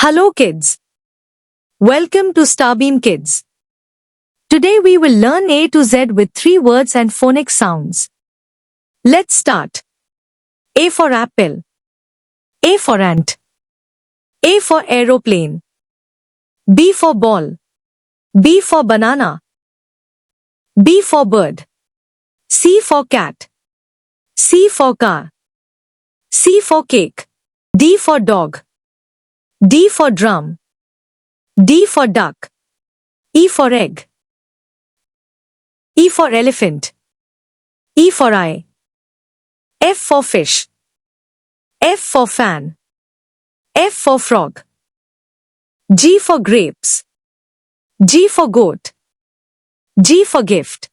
Hello kids. Welcome to Starbeam Kids. Today we will learn A to Z with 3 words and phonic sounds. Let's start. A for apple. A for ant. A for aeroplane. B for ball. B for banana. B for bird. C for cat. C for car. C for cake. D for dog. D for drum. D for duck. E for egg. E for elephant. E for eye. F for fish. F for fan. F for frog. G for grapes. G for goat. G for gift.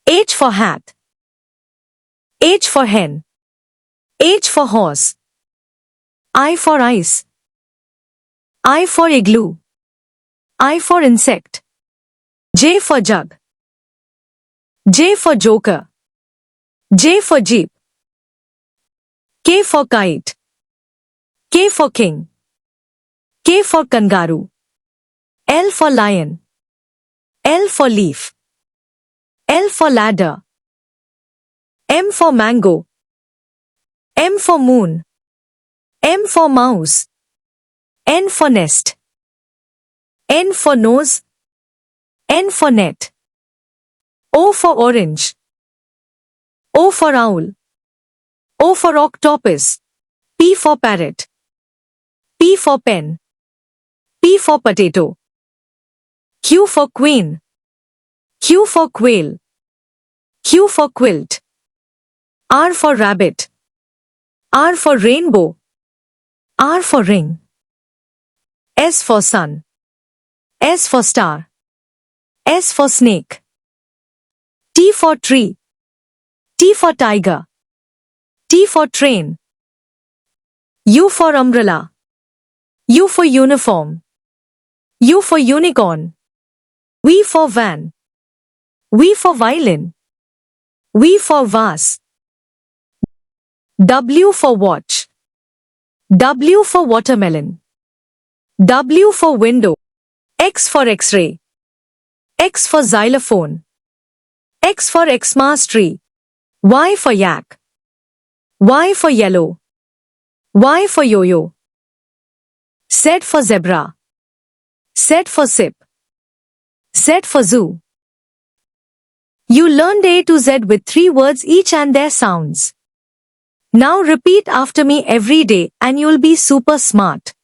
H for hat. H for hen. H for horse. I for ice. I for igloo. I for insect. J for jug. J for joker. J for jeep. K for kite. K for king. K for kangaroo. L for lion. L for leaf. L for ladder. M for mango. M for moon. M for mouse. N for nest. N for nose. N for net. O for orange. O for owl. O for octopus. P for parrot. P for pen. P for potato. Q for queen. Q for quail. Q for quilt. R for rabbit. R for rainbow. R for ring. S for sun. S for star. S for snake. T for tree. T for tiger. T for train. U for umbrella. U for uniform. U for unicorn. V for van. V for violin. V for vase. W for watch. W for watermelon. W for window. X for X-ray. X for xylophone. X for Xmas tree. Y for yak. Y for yellow. Y for yo-yo. Z for zebra. Z for zip. Z for zoo. You learned A to Z with 3 words each and their sounds. Now repeat after me every day and you'll be super smart.